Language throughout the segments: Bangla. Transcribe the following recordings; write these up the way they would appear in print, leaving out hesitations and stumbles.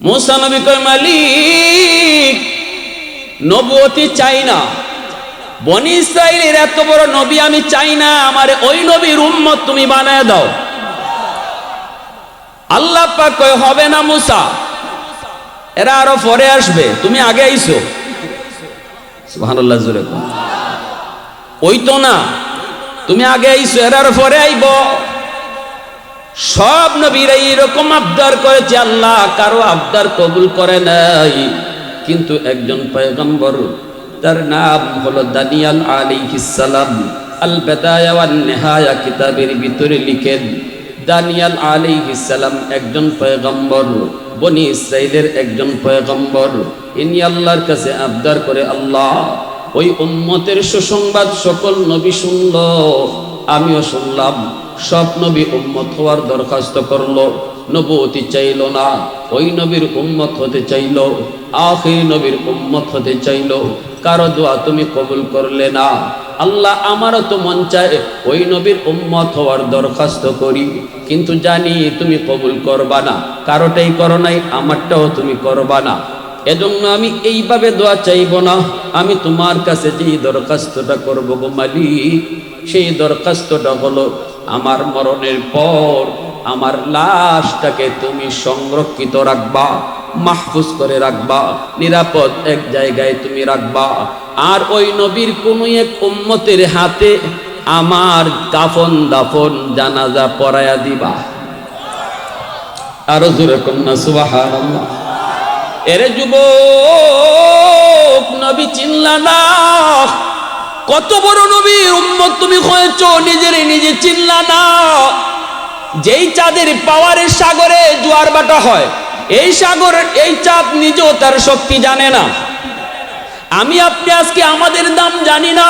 मूसा नबी कय मालिक नबुवती चाই না, বনি ইসরাইলের এত বড় নবী আমি চাই না, আমারে ওই নবীর উম্মত তুমি বানায় দাও। আল্লাহ পাক কয় হবে না মুসা, এরা আরো পরে আসবে, তুমি আগে আইছো। সুবহানাল্লাহ জোরে কোন। ওই তো না, তুমি আগে আইছো, এরা আরো পরে আইব। সব নবীরা এরকম আবদার করেছে, আল্লাহ কারো আবদার কবুল করে নাই, কিন্তু একজন পয়গম্বর তার নাম হলো দানিয়াল আলাইহিস সালাম। আল বিদায়া ওয়ান নিহায়া কিতাবের ভিতরে লিখেন দানিয়াল আলাইহিস সালাম একজন পয়গম্বর, বনি ইসরাইলের একজন পয়গম্বর। ইনি আল্লাহর কাছে আবদার করে, আল্লাহ ওই উম্মতের সুসংবাদ সকল নবী শুনল, আমিও শুনলাম। সব নবী উম্মত হওয়ার দরখাস্ত করলো, নবুয়তি চাইলো না, ওই নবীর উম্মত হতে চাইলো, আখির নবীর উম্মত হতে চাইলো। কারো দোয়া তুমি কবুল করলে না। আল্লাহ আমারও তো মন চায় ওই নবীর উম্মত হওয়ার দরখাস্ত করি, কিন্তু জানি তুমি কবুল করবা না, কারোটাই করো নাই, আমারটাও তুমি করবা না। এজন্য আমি এইভাবে দোয়া চাইব না, আমি তোমার কাছে যেই দরখাস্তটা করব গো মালিক, সেই দরখাস্তটা হলো আমার মরণের পর আমার লাশটাকে তুমি সংরক্ষিত রাখবা, মাহফুজ করে রাখবা, নিরাপদ এক জায়গায় তুমি রাখবা। আর ওই নবীর কোনো এক উম্মতের হাতে আমার কাফন দাফন জানাজা পরায়া দিবা। আরো জোরে কন্যা সুবহানাল্লাহ। এরে যুবক, নবী চিনলা না, কত বড় নবীর উম্মত তুমি হয়েছো, নিজেরে নিজে চিনলা না। যেই চাঁদের পাওয়ারের সাগরে জোয়ার বাটা হয়, এই সাগর এই চাঁদ নিজেও তার শক্তি জানে না। আমি আপনি আজকে আমাদের দাম জানি না,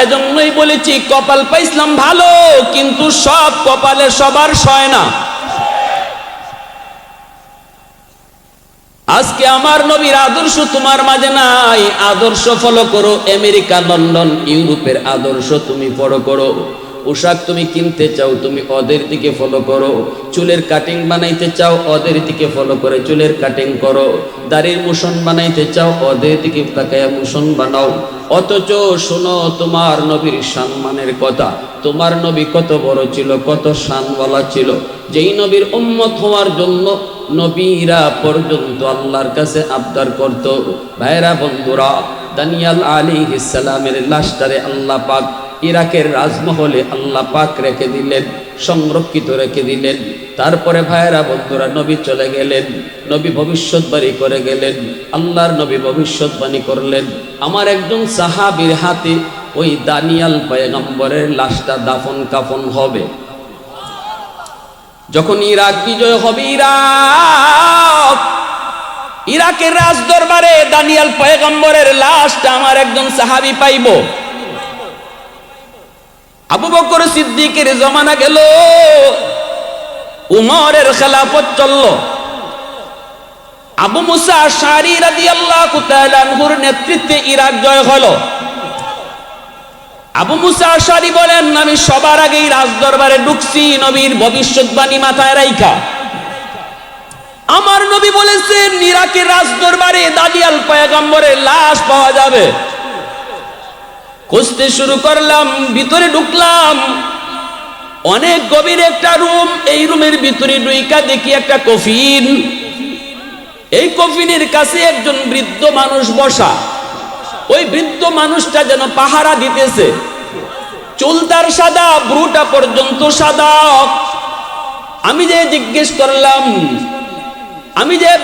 এজন্যই বলেছি কপাল পাইছিলাম ভালো, কিন্তু সব কপালে সবার সয় না। আজকে আমার নবীর আদর্শ তোমার মাঝে নাই, আদর্শ ফলো করো। আমেরিকা, লন্ডন, ইউরোপের আদর্শ তুমি ফলো করো। পোশাক তুমি কিনতে চাও, তুমি ওদের দিকে ফলো করো। চুলের কাটিং বানাইতে চাও, ওদের দিকে ফলো করে চুলের কাটিং করো। দাড়ির মোশন বানাইতে চাও, ওদের দিকে তাকায়া মোশন বানাও। অথচ শোনো তোমার নবীর সম্মানের কথা। তোমার নবী কত বড় ছিল, কত শানওয়ালা ছিল, যেই নবীর উম্মত হওয়ার জন্য নবীরা পর্যন্ত আল্লাহর কাছে আবদার করত। ভাইরা বন্ধুরা, দানিয়াল আলাইহিস সালামের লাশটারে আল্লাহ পাক ইরাকের রাজমহলে আল্লাহ পাক রেখে দিলেন, সংরক্ষিত রেখে দিলেন। তারপরে ভাইরা বন্ধুরা, নবী চলে গেলেন, নবী ভবিষ্যৎবাণী করে গেলেন। আল্লাহর নবী ভবিষ্যৎবাণী করলেন, আমার একজন সাহাবীর হাতে ওই দানিয়াল পয়গম্বরের লাশটা দাফন কাফন হবে। যখন ইরাক বিজয় হবে, ইরাকের রাজ দরবারে দানিয়াল পয়গম্বরের লাশটা আমার একজন সাহাবী পাইব। আবু বকর সিদ্দিকের জমানা গেল, উমরের খেলাফত চলল, আবু মুসা আশআরী রাদিয়াল্লাহু তাআলা আনহুর নেতৃত্বে ইরাক জয় হলো। আবু মুসা আশআরী বলেন, আমি সবার আগেই রাজ দরবারে ঢুকছি নবীর ভবিষ্যৎবাণী মাথায় রাইখা। আমার নবী বলেছেন ইরাকের রাজ দরবারে দানিয়াল পয়গম্বরের লাশ পাওয়া যাবে। খুঁজতে শুরু করলাম, ভিতরে ঢুকলাম, অনেক গভীর একটা রুম। এই রুমের ভিতরে ঢুইকা দেখি একটা কফিন। এই কফিনের কাছে একজন বৃদ্ধ মানুষ বসা। ওই বৃদ্ধ মানুষটা যেন পাহারা দিতেছে। চুল তার সাদা, ভ্রুটা পর্যন্ত সাদা। আমি যে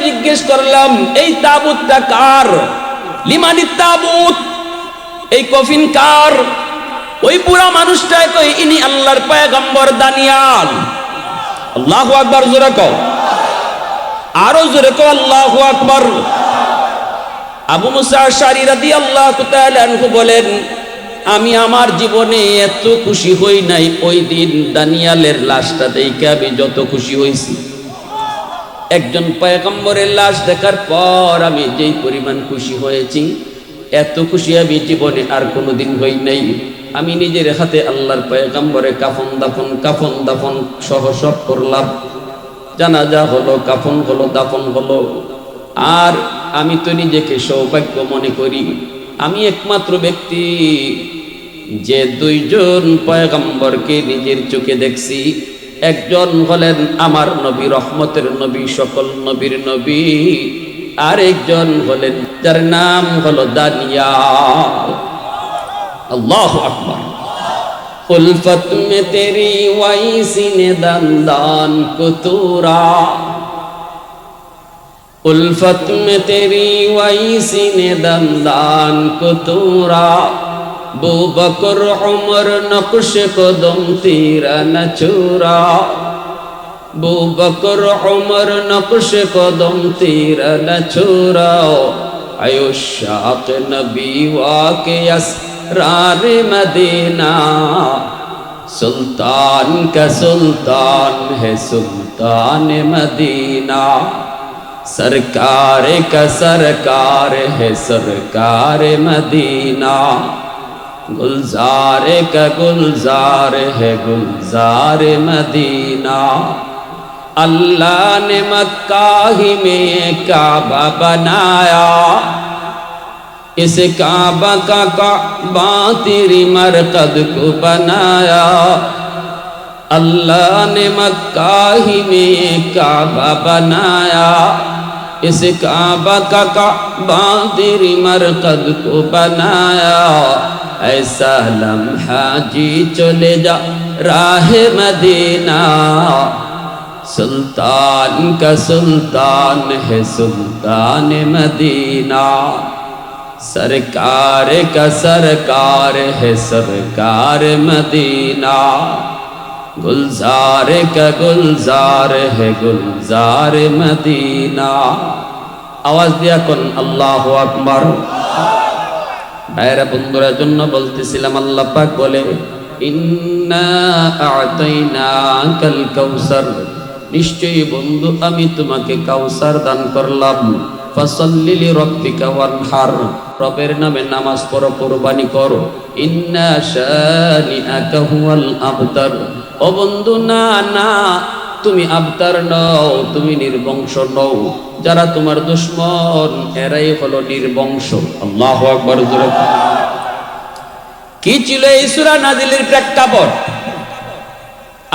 জিজ্ঞেস করলাম এই তাবুতটা কার? লিমানিত তাবুত, এই কফিন কার? ওই বুড়া মানুষটা কই, ইনি আল্লাহর পয়গম্বর দানিয়াল। আল্লাহু আকবার, জোরে কও, আরো জোরে কও, আল্লাহু আকবার। আবু মুসা আশআরী রাদিয়াল্লাহু তাআলা আনহু বলেন, আমি আমার জীবনে এত খুশি হই নাই ওই দিন দানিয়ালের লাশটা দেখে আমি যত খুশি হইছি। একজন পয়গম্বরের লাশ দেখার পর আমি যেই পরিমাণ খুশি হয়েছি, এত খুশি আমি জীবনে আর কোনোদিন হই নাই। আমি নিজের হাতে আল্লাহর পয়গম্বরের কাফন দাফন সহ সব করলাম। জানাজা হলো, কাফন হলো, দাফন হলো। আর আমি তো নিজেকে সৌভাগ্য মনে করি, আমি একমাত্র ব্যক্তি যে দুইজন পয়গম্বরকে নিজের চোখে দেখছি। একজন হলেন আমার নবী, রহমতের নবী, সকল নবীর নবী। আর একজন হলেন, যার নাম হলো দানিয়াল। আল্লাহু আকবার। उल्फत में तेरी वैसी ने दंदान कुतूरा, उल्फत में तेरी वैसी ने दंदान कुतूरा, बू बकर उमर नक्श कदम तेरा न चूरा, बू बकर उमर नक्श कदम तेरा न चूरा, आयुष्याक नबी वाके रार मदीना, सुल्तान का सुल्तान है सुल्तान मदीना, सरकार का सरकार है सरकार मदीना, गुलजार का गुलजार है गुलजार मदीना। अल्लाह ने मक्का ही में काबा बनाया, इस काबा का काबा तेरी मरकद को बनाया, अल्लाह ने मक्का ही में काबा बनाया, इस काबा का काबा तेरी मरकद को बनाया, ऐसा लम्हा जी चले जा राह मदीना, सुल्तान का सुल्तान है सुल्तान मदीना, सरकार का सरकार है सरकार मदीना, गुलजार का गुलजार है गुलजार मदीना। आवाज दिया कोन अल्लाहु আকবার। ভাইরা বন্ধুরা জন্য বলতেছিলাম, আল্লাহ পাক বলে ইন্না আ'তাইনাকাল কাউসার, নিশ্চয়ই বন্ধু আমি তোমাকে কাউসার দান করলাম। ফাসাল্লি লিরাব্বিকা ওয়ানহার, রবের নামে নামাজ পড়ো, কুরবানি করো। ইন্না শানিআকা হুয়াল আবতার, ও বন্ধু না না, তুমি আবতার নও, তুমি নির্বংশ নও। যারা তোমার দুশমন এরাই হলো নির্বংশ। আল্লাহু আকবার। কি ছিল এই সূরা নাজিলের প্রেক্ষাপট?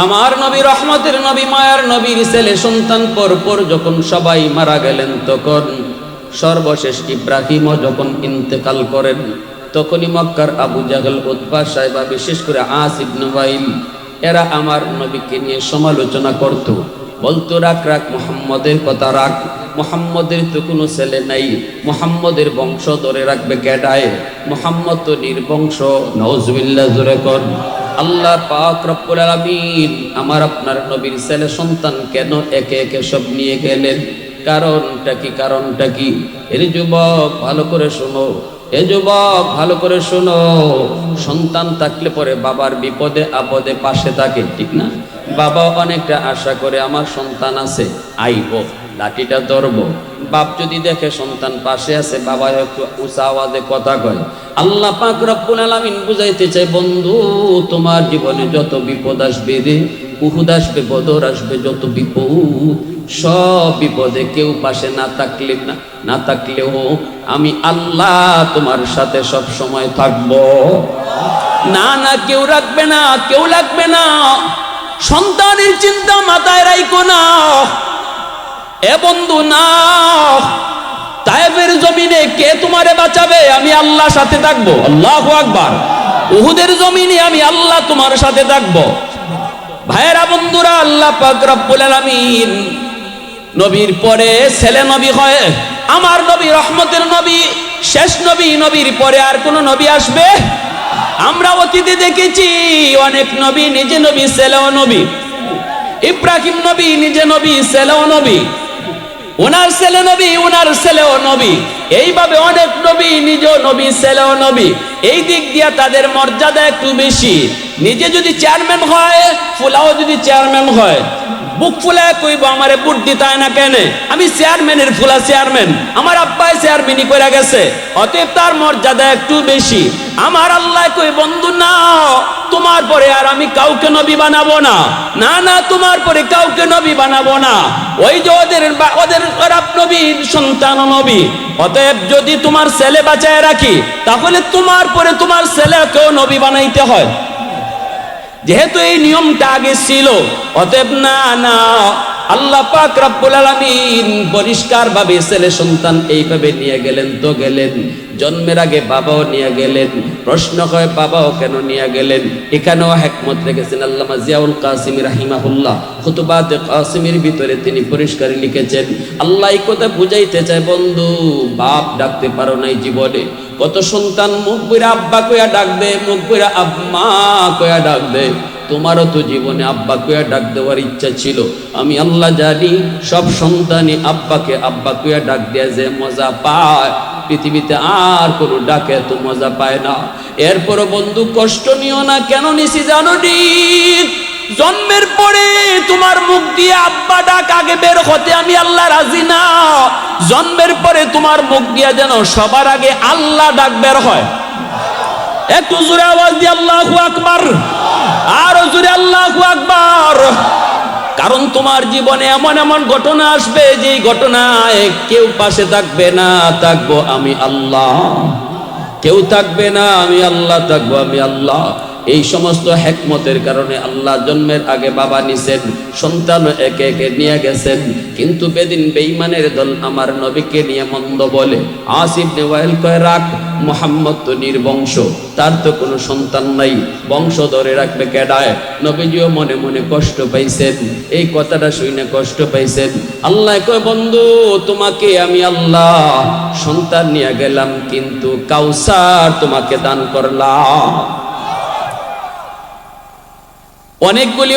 আমার নবী, রহমতের নবী, মায়ার নবীর ছেলে সন্তান পরপর যখন সবাই মারা গেলেন, তখন সর্বশেষ ইব্রাহিমও যখন ইন্তেকাল করেন, তখনই মক্কার আবু জাহল, উতবা, সাইবা, বিশেষ করে আস ইবনে ওয়াইল, এরা আমার নবীকে নিয়ে সমালোচনা করত, বলতো রাখ রাখ, মুহাম্মদের কথা রাখ, মুহাম্মদের তো কোনো ছেলে নাই, মুহাম্মদের বংশ ধরে রাখবে কেডায়, মুহাম্মদ তো নির্বংশ। নাউজুবিল্লাহ, জোরে কর। আল্লাহ পাক রব্বুল আলামিন আমার আপনার নবীর ছেলে সন্তান কেন একে একে সব নিয়ে গেলেন? কারণটা কি? কারণটা কি? এর যুবক ভালো করে শোনো, এ যুবক ভালো করে শোনো। সন্তান থাকলে পরে বাবার বিপদে আপদে পাশে থাকে, ঠিক না? বাবা অনেকটা আশা করে আমার সন্তান আছে, আইব, লাঠিটা ধরবো। বাপ যদি দেখে সন্তান পাশে আছে, বাবা একটু উঁচা আওয়াজে কথা কয়। আল্লাহ পাক রব্বুল আলামিন বুঝাইতে চাই, বন্ধু তোমার জীবনে যত বিপদ আসবে রে, উহুদ আসবে, বদর আসবে, যত বিপদ, সব বিপদে কেউ পাশে না থাকলেও আমি আল্লাহ তোমার সাথে সব সময় থাকবো। না না, কেউ রাখবে না, কেউ লাগবে না। সন্তানের চিন্তা মাথায় রাখো না এ বন্ধু, না। তায়েফের জমিনে কে তোমারে বাঁচাবে? আমি আল্লাহ সাথে থাকবো। আল্লাহু আকবার। উহুদের জমিনে আমি আল্লাহ তোমার সাথে থাকবো। ভাইরা বন্ধুরা, আল্লাহ পাক রব্বুল আলামিন নবীর পরে ছেলে নবী হয়। আমার নবী রহমতের নবী, শেষ নবী। নবীর পরে আর কোন নবী আসবে? আমরা অতীতে দেখেছি অনেক নবী, নিজে নবী, ছেলেও নবী। ইব্রাহিম নবী নিজে নবী, ছেলেও নবী। ওনার ছেলে নবী, ওনার ছেলেও নবী। এইভাবে অনেক নবী, নিজেও নবী, ছেলেও নবী। এই দিক দিয়ে তাদের মর্যাদা একটু বেশি। নিজে যদি চেয়ারম্যান হয়, ফুলাও যদি চেয়ারম্যান হয়, বুক ফুলায় কইব আমারে ভোট দিতায় না কেন, আমি চেয়ারম্যানের ফুলা চেয়ারম্যান, আমার আব্বাই চেয়ারম্যানই করে গেছে, অতএব তার মর্যাদা একটু বেশি। আমার আল্লাহ কই বন্ধু না, তোমার পরে আর আমি কাউকে নবী বানাবো না, না না তোমার পরে কাউকে নবী বানাবো না। ওই যে ওদের নবীর সন্তান নবী, অতএব যদি তোমার ছেলে বাঁচায় রাখি তাহলে তোমার পরে তোমার ছেলেকেও নবী বানাইতে হয়। যেহেতু এই নিয়মটা আগে ছিল, অতএব না না আল্লাহ পাক রব্বুল আলামিন পরিষ্কার ভাবে ছেলে সন্তান এইভাবে নিয়ে গেলেন তো গেলেন, জন্মের আগে বাবাও নিয়ে গেলেন। প্রশ্ন হয় বাবাও কেন নিয়ে গেলেন? এখানেও হিকমত রেখেছেন আল্লামা জিয়াউল কাসিমি রাহিমাহুল্লাহ খুতবাতে কাসিমির ভিতরে তিনি পরিষ্কার লিখেছেন, আল্লাহ এই কথা বুঝাইতে চায় বন্ধু, বাপ ডাকতে পারো নাই জীবনে, কত সন্তান মুখ বইরা আব্বা কইয়া ডাক দে, মুখ বইরা আম্মা কইয়া ডাক দে, তোমারও তো জীবনে আব্বা কইয়া ডাক দেওয়ার ইচ্ছা ছিল। আমি আল্লাহ জানি সব সন্তানই আব্বাকে আব্বা কইয়া ডাক দেয়া যে মজা পায়, পৃথিবীতে আর কোনো ডাকে এত মজা পায় না। এরপরও বন্ধু কষ্ট নিও না, কেন নিছি জানো নি? জন্মের পরে তোমার মুখ দিয়ে আব্বা ডাক আগে বের হতে আমি আল্লাহ রাজি না। জন্মের পরে তোমার মুখ দিয়ে যেন সবার আগে আল্লাহ ডাক বের হয়। একটু জোরে আওয়াজ দিয়ে আল্লাহু আকবার, আরো জোরে আল্লাহু আকবার। কারণ তোমার জীবনে এমন এমন ঘটনা আসবে যে ঘটনায় কেউ পাশে থাকবে না, থাকবো আমি আল্লাহ, কেউ থাকবে না আমি আল্লাহ, থাকবো আমি আল্লাহ। এই সমস্ত হিকমতের কারণে আল্লাহ জন্মের আগে বাবা নিছেন, সন্তান একে একে নিয়ে গেছেন। কিন্তু বেদিন বেঈমানের দল আমার নবীকে নিয়ে মন্দ বলে। আসিফ ইবনে ওয়াইল কয় রাখ, মুহাম্মদ তো নির্বংশ, তার তো কোনো সন্তান নাই, বংশ ধরে রাখবে কেডায়? নবীজিও মনে মনে কষ্ট পাইছেন, এই কথাটা শুনে কষ্ট পাইছেন। আল্লাহ কয় বন্ধু তোমাকে আমি আল্লাহ সন্তান নিয়ে গেলাম, কিন্তু কাউসার তোমাকে দান করলাম। অনেকগুলি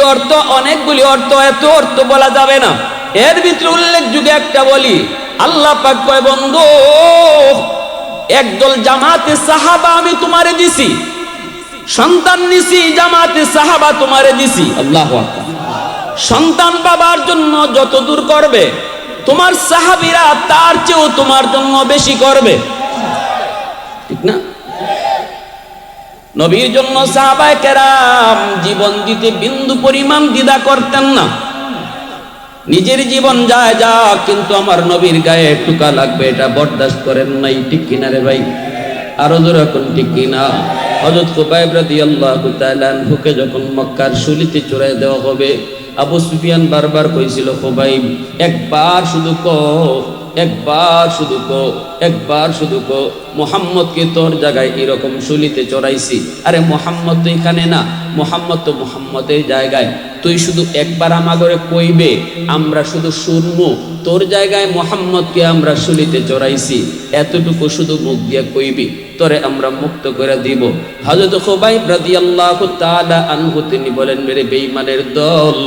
অর্থ, এত অর্থ বলা যাবে না। এর ভিতরে উল্লেখযোগ্য একটা বলি, আল্লাহ পাক কয় বন্ধু একদল জামাতে সাহাবা আমি তোমারে দিছি, সন্তান নিছি জামাতে সাহাবা তোমারে দিছি। আল্লাহু আকবার। সন্তান বাবার জন্য যত দূর করবে, তোমার সাহাবীরা তার চেয়েও তোমার জন্য বেশি করবে, ঠিক না? নবীর জন্য সাহাবায়ে কেরাম জীবন দিতে বিন্দু পরিমাণ দ্বিধা করতেন না। নিজের জীবন যায় যা, কিন্তু আমার নবীর গায়ে টুকা লাগবে এটা বরদাস্ত করেন নাই, ঠিক কিনা রে ভাই? আরো জোরে কোন ঠিক কিনা? হযরত খুবাইব রাদিয়াল্লাহু তাআলা আনহুকে যখন মক্কার শুলিতে চড়াই দেওয়া হবে, আবু সুফিয়ান বারবার কইছিল খুবাইব একবার শুধু মুহাম্মদকে তোর জায়গায় এরকম শুলিতে চড়াইছি। আরে মুহাম্মদ তো এখানে না, মুহাম্মদ তো মুহাম্মদের জায়গায়, তুই শুধু একবার আমাগরে কইবে, আমরা শুধু শুনবো, তোর জায়গায় মুহাম্মদকে আমরা শুলিতে চড়াইছি, এতটুকু শুধু মুখ দিয়ে কইবি, তোরে আমরা মুক্ত করে দিব। হযরত খুবাইব রাদিয়াল্লাহু তাআলা আনহু তিনি বলেন, মেরে বেঈমানের দল,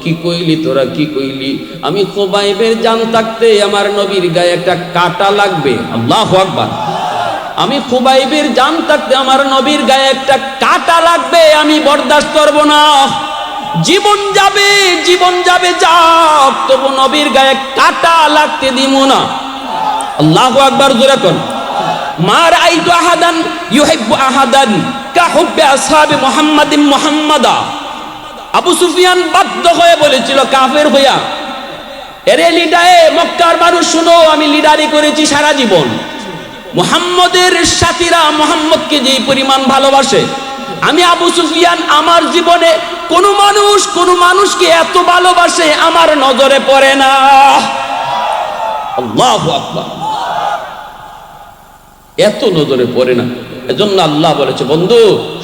কি কইলি তোরা, কি কইলি? আমি খুবাইবের জান থাকতে আমার নবীর গায়ে একটা কাঁটা লাগবে। আল্লাহু আকবার। আমি খুবাইবের জান থাকতে আমার নবীর গায়ে একটা কাঁটা লাগবে, আমি বরদাস্ত করব না। জীবন যাবে যাক, তবু নবীর গায়ে কাঁটা লাগতে দিব না। আল্লাহু আকবার জোরে কোন। মা রাআইতু আহাদান ইউহিব্বু আহাদান কা হুব্বি আসহাবি মুহাম্মাদিন মুহাম্মাদা। আবু সুফিয়ান বাধ্য হয়ে বলেছিল কাফের হইয়া, এরে লিডারে মক্কার মানুষ শুনো, আমি লিডারি করেছি সারা জীবন, মুহাম্মদের সাথীরা মুহাম্মদকে যেই পরিমাণ ভালোবাসে, আমি আবু সুফিয়ান আমার জীবনে কোন মানুষকে এত ভালোবাসে আমার নজরে পড়ে না। আল্লাহু আকবার। এত নজরে পড়ে না। এজন্য আল্লাহ বলেছে বন্ধু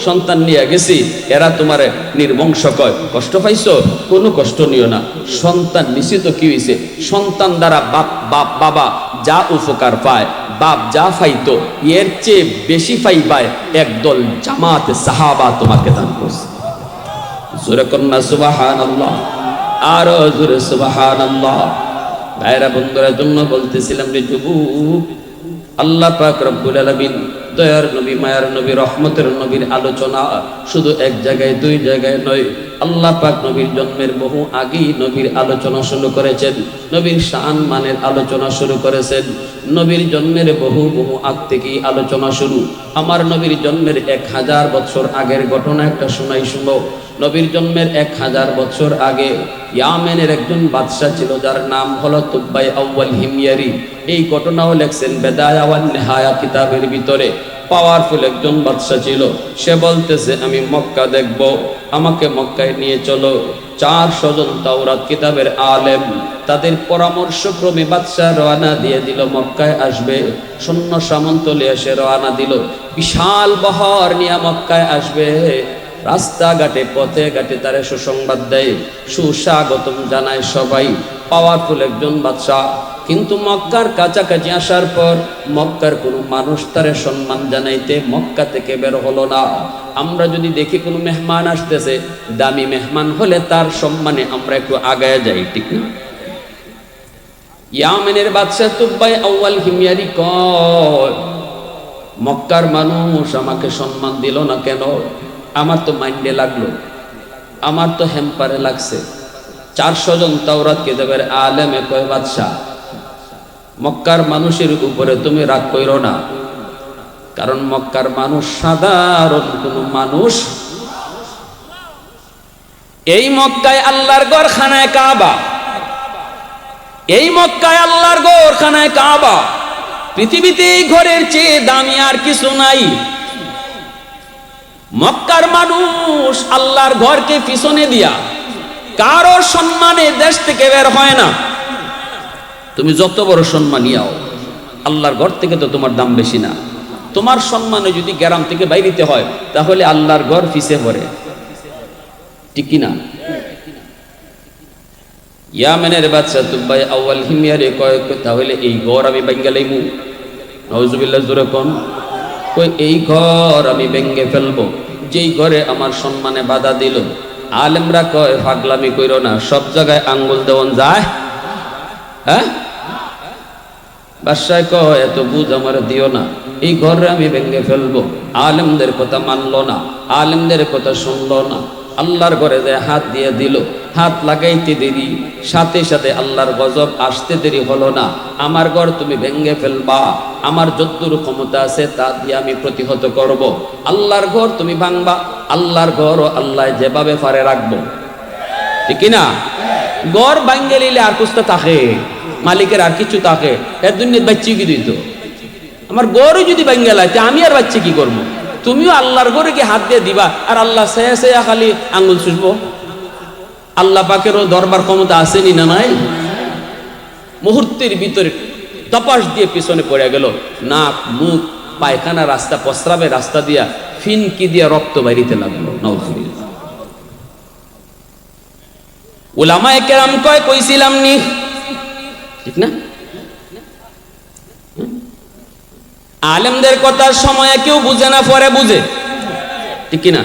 সন্তান নিয়ে গেছি, এরা তোমারে নির্বংশ কয়, কষ্ট পাইছো? কোনো কষ্ট নিও না, সন্তান নিছি তো কি হইছে? সন্তান দ্বারা বাবা যা উপকার পায়, বাপ যা পাইতো এর চেয়ে বেশি পাইবায় একদল জামাতে সাহাবা তোমাকে দান করছে। জোরে কন্যা সুবহানাল্লাহ, আরো জোরে সুবহানাল্লাহ। ভাইরা বন্ধুরা জন্য বলতেছিলাম রে যুবক, আল্লাহ পাক রব্বুল আলামিন দয়ার নবী, মায়ার নবী, রহমতের নবীর আলোচনা শুধু এক জায়গায় দুই জায়গায় নয়, আল্লাহ পাক নবীর জন্মের বহু আগেই নবীর আলোচনা শুরু করেছেন, নবীর শান মানের আলোচনা শুরু করেছেন। নবীর জন্মের বহু আগ থেকেই আলোচনা শুরু। আমার নবীর জন্মের 1000 বছর আগের ঘটনা একটা শোনাই শুনো। নবীর জন্মের 1000 বছর আগে ইয়ামেনের একজন বাদশা ছিল, যার নাম হলো তুব্বাই আউয়াল হিময়ারি। এই ঘটনাও লেখছেন বেদায়া ওয়ান নেহায়া কিতাবের ভিতরে। পাওয়ারফুল একজন বাদশা ছিল। সে বলতেছে আমি মক্কা দেখব, আমাকে মক্কায় নিয়ে চলো। 400 জন তাওরাত কিতাবের আলেম, তাদের পরামর্শক্রমে বাদশা রওনা দিয়ে দিল মক্কায় আসবে। সৈন্য সামন্ত নিয়ে এসে রওনা দিল, বিশাল বহর নিয়ে মক্কায় আসবে। রাস্তাঘাটে পথে ঘাটে তারা সুসংবাদ দেয়, সুস্বাগতম জানায় সবাই। পাওয়ারফুল একজন বাদশা। কিন্তু মক্কার কাছাকাছি আসার পর মক্কার কোনো মানুষ তারে সম্মান জানাইতে মক্কা থেকে বের হলো না। আমরা যদি দেখি কোনো মেহমান আসতেছে, দামি মেহমান হলে তার সম্মানে আমরা একটু আগায় যাই, ঠিক না? ইয়ামেনের বাদশা তুব্বাই আউয়াল হিময়ারি কয়, মক্কার মানুষ আমাকে সম্মান দিল না কেন? আমার তো মাইন্ডে লাগলো, আমার তো হেম্পারে লাগছে। 400 জন তাওরাত কিতাবের আলেমে কয়, বাদশা মক্কার মানুষের উপরে তুমি রাগ কইরো না, কারণ মক্কার মানুষ সাধারণ কোন মানুষ। এই মক্কায় আল্লাহর ঘর খানায় কাবা, এই মক্কায় আল্লাহর ঘর খানায় কাবা। পৃথিবীতে এই ঘরের চেয়ে দামি আর কিছু নাই। মক্কার মানুষ আল্লাহর ঘরকে পিছনে দিয়া কারো সম্মানে দেশ থেকে বের হয় না। তুমি যত বড় সম্মানিয়াও, আল্লাহর ঘর থেকে তো তোমার দাম বেশি না। তোমার সম্মানে যদি গ্রাম থেকে বাইরিতে হয়, তাহলে আল্লাহর ঘর পিছে পড়ে, ঠিক কি না? ইয়ামেনের বাদশা তুব্বাই আউয়াল হিময়ারে কয়, তাহলে এই ঘর আমি ভেঙে লাইমু। নাউজুবিল্লাহ, জোরে কোন। কই এই ঘর আমি ভেঙে ফেলবো, যেই ঘরে আমার সম্মানে বাধা দিল। আলেমরা কয়, পাগলামি কইরো না, সব জায়গায় আঙ্গুল দেওয়ান যায়? হ্যাঁ, বাদশাহ কয় এত বুঝ আমার দিও না, এই ঘরে আমি ভেঙে ফেলবো। আলেমদের কথা মানলো না, আলেমদের কথা শুনলো না। আল্লাহর ঘরে যে হাত দিয়ে দিল, হাত লাগাইতে দেরি, সাথে সাথে আল্লাহর গজব আসতে দেরি হলো না। আমার ঘর তুমি ভেঙে ফেলবা, আমার যতদূর ক্ষমতা আছে তা দিয়ে আমি প্রতিহত করব। আল্লাহর ঘর তুমি ভাঙবা, আল্লাহর ঘর আল্লাহ যেভাবে পারে রাখবো, ঠিক না? ঘর ভাঙ্গে নিলে আর কুস্তা থাকে, মালিকের আর কিছু থাকে। এর দুনিয়ার বাচ্চি কি দিত? আমার গরু যদি ভাঙ্গে লাইতে আমি আর বাচ্চা কি করবো? তুমিও আল্লাহর ঘরে কি হাত দিয়ে দিবা, আর আল্লাহ সেয়া সেয়া খালি আঙ্গুল চুষবো? আল্লাহ পাকেরও দরবার ক্ষমতা আসেনি না নাই? মুহূর্তের ভিতরে তপাস দিয়ে পিছনে পড়ে গেল। নাক মুখ পায়খানা রাস্তা, প্রস্রাবের রাস্তা দিয়া ফিনকি দিয়া রক্ত বাইরিতে লাগলো। নাউজুবিল্লাহ। উলামায়ে কেরাম কয়, কইছিলাম নি, ঠিক না? আলেমদের কথার সময়ে কেউ বুঝে না, পরে বুঝে, ঠিক না?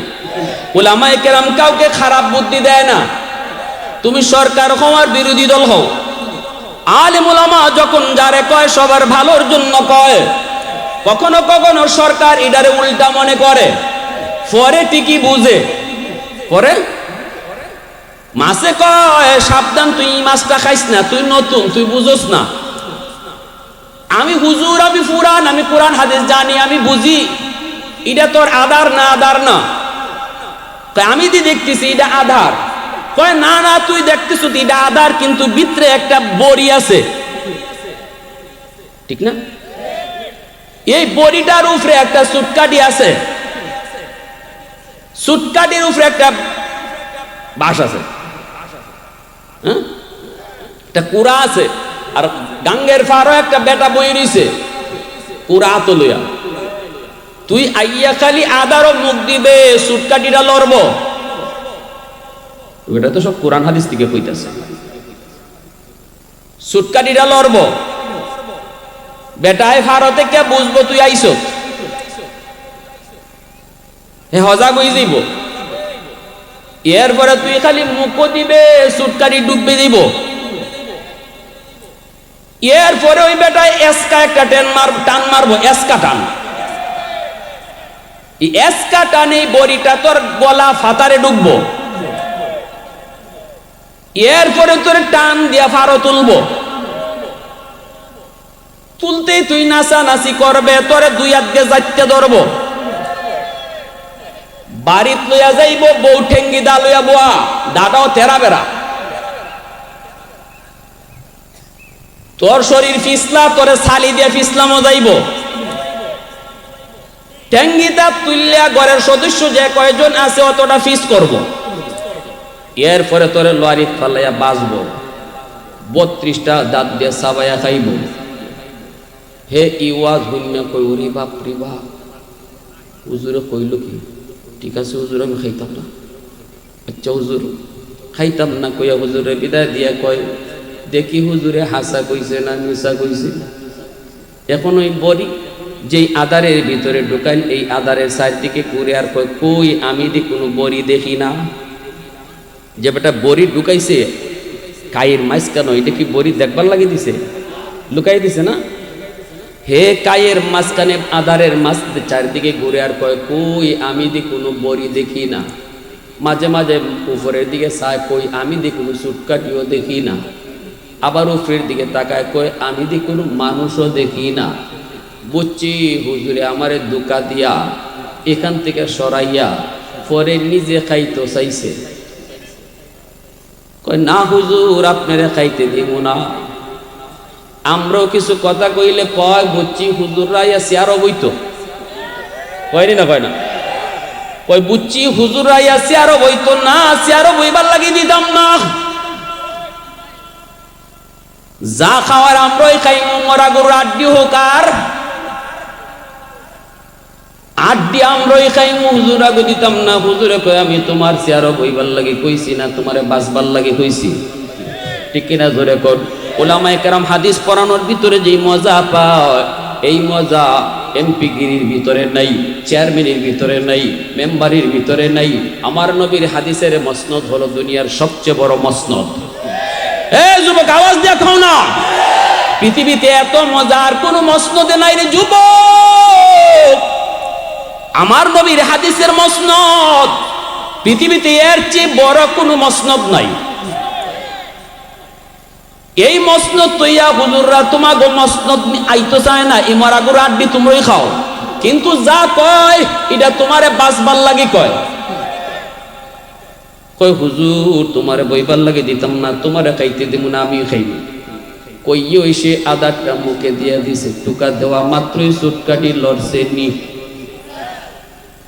উলামায়ে কেরাম কাউকে খারাপ বুদ্ধি দেয় না। তুমি সরকার হওয়ার বিরোধী দল হও, আলেম উলামা যখন যারে কয় সবার ভালোর জন্য কয়। কখনো কখনো সরকার এটারে উল্টা মনে করে, পরে ঠিকই বুঝে। পরে মাছে কয় সাবধান, তুই মাছটা খাইস না, তুই নতুন, তুই বুঝোস না। আমি হুজুর, আমি পুরান, আমি কোরআন হাদিস জানি, আমি বুঝি, এটা তোর আধার না, আধার না। আমি দি দেখতেছি এটা আধার। কয় না না, তুই দেখতেছ এটা আধার, কিন্তু ভিতরে একটা বড়ি আছে, ঠিক না? এই বড়িটার উপরে একটা সুটকাটি আছে, সুটকাটির উপরে একটা বাঁশ আছে, হ্যাঁ, একটা কুড়া আছে। আর গাঙ্গের ফারও একটা বেটা বই রইছে কুড়া তো লইয়া। তুই আইয়া খালি আদারও মুখ দিবে, সুটকাটিটা লড়ব। এটা তো সব কোরআন হাদিস থেকে কইতাছে। সুটকাটিটা লড়ব, বেটায় ফারো থেকে বুঝবো তুই আইস, হে হজা কই যাইব। এরপরে তুই খালি মুখ দিবে, সুটকাটি ডুববে দিব। এরপরে ওই বেটায় এসকা একটা টান মারবো, এসকা টান। এসকা টান, এই বড়িটা তোর গলা ফাতারে ডুববো। এরপরে তোরে টান দিয়া ফারো তুলবো, তুলতেই তুই নাচানাচি করবে, তোরে দুই হাত দিয়ে যাইতে ধরবো, বাড়িত লইয়া যাইব, বউ ঠেঙ্গি দা লইয়া বোয়া, দাদাও তেরা বেড়া, তোর শরীর ফিসলা, তোরে ছালি দিয়ে ফিসলামও যাইব, ঠেঙ্গিটা তুললিয়া ঘরের সদস্য যে কয়জন আছে অতটা ফিস করব, এরপরে তোরে লরিত ফালাইয়া বাঁচবো, 32টা দাঁত দিয়ে সাবাইয়া খাইব। হে ইওয়াজ হইনা কই ওরে বাপ রে বাপ, হুজুরে কইল কি? ঠিক আছে হুজুর আমি খাইতাম না। আচ্ছা হুজুর খাইতাম না কইয়া হুজুরে বিদায় দিয়া কয়, দেখি হুজুরে হাসা কইছে না মিশা কইছে। এখন ওই বড়ি যেই আদারের ভিতরে ঢুকাইল, এই আদারের চারদিকে ঘুরে আর কয়, কই আমি দি কোনো বড়ি দেখি না। যে বেটা বড়ি ঢুকাইছে কায়ের মাঝখানে, এটা কি বড়ি দেখবার লাগিয়ে দিছে? লুকাই দিছে না? হে কায়ের মাঝখানে আদারের মাঝ চারদিকে ঘুরে আর কয়, কই আমি দি কোনো বড়ি দেখি না। মাঝে মাঝে উপরের দিকে চায়, কই আমি দি কোনো চুটকাটিও দেখি না। আবার উপরের দিকে তাকায়, কয় আমি দি কোনো মানুষও দেখি না। বুঝছি হুজুরে আমারে দুকা দিয়া এখান থেকে সরাইয়া পরে নিজে খাইতে চাইছে। কয় না হুজুর আপনারে খাইতে দিব না। আমরাও কিছু কথা কইলে কয়, বুঝছি হুজুররা ইয়া চেয়ারও বইতো, কয়নি না? কয় না? কয় বুঝছি হুজুররা ইয়া চেয়ারও বইতো না, চেয়ারও বইবার লাগি দিতাম না। যা খাওয়ার আমরাই খাই, মরা গরুর আড্ডি হোক আর আড্ডি আমরাই খাই, হুজুর আগে দিতাম না। হুজুরে কয় আমি তোমার চেয়ারও বইবার লাগে কইছি না, তোমারে বাঁচবার লাগে কইছি। ঠিক কিনা ধরে কর। ওলামায়ে কেরাম হাদিস পড়ানোর ভিতরে যেই মজা পায়, এই মজা এমপি গিরির ভিতরে নাই, চেয়ারম্যানের ভিতরে নাই, মেম্বারের ভিতরে নাই। আমার নবীর হাদিসের মসনদ হলো দুনিয়ার সবচেয়ে বড় মসনদ। এই যুবক আওয়াজ দিয়ে খাও না, পৃথিবীতে এত মজার কোন মসনদে নাই রে যুবক। আমার নবীর হাদিসের মসনদ, পৃথিবীতে এর চেয়ে বড় কোন মসনদ নাই। এই মসনদ তৈয়া হুজুররা তোমাকে মসনদ আইতো চায় না, ইমারা গুড় আড্ডি তোমরাই খাও, কিন্তু যা কয় এটা তোমারে বাঁচবার লাগে কয়। কয় হুজুর তোমারে বইবার লাগে দিতাম না, তোমারে খাইতে দিব না, আমি খাইব। কইয়ে সে আদারটা মুখে দিয়া দিছে, টুকা দেওয়া মাত্রই চুটকাটি লড়ছে নি।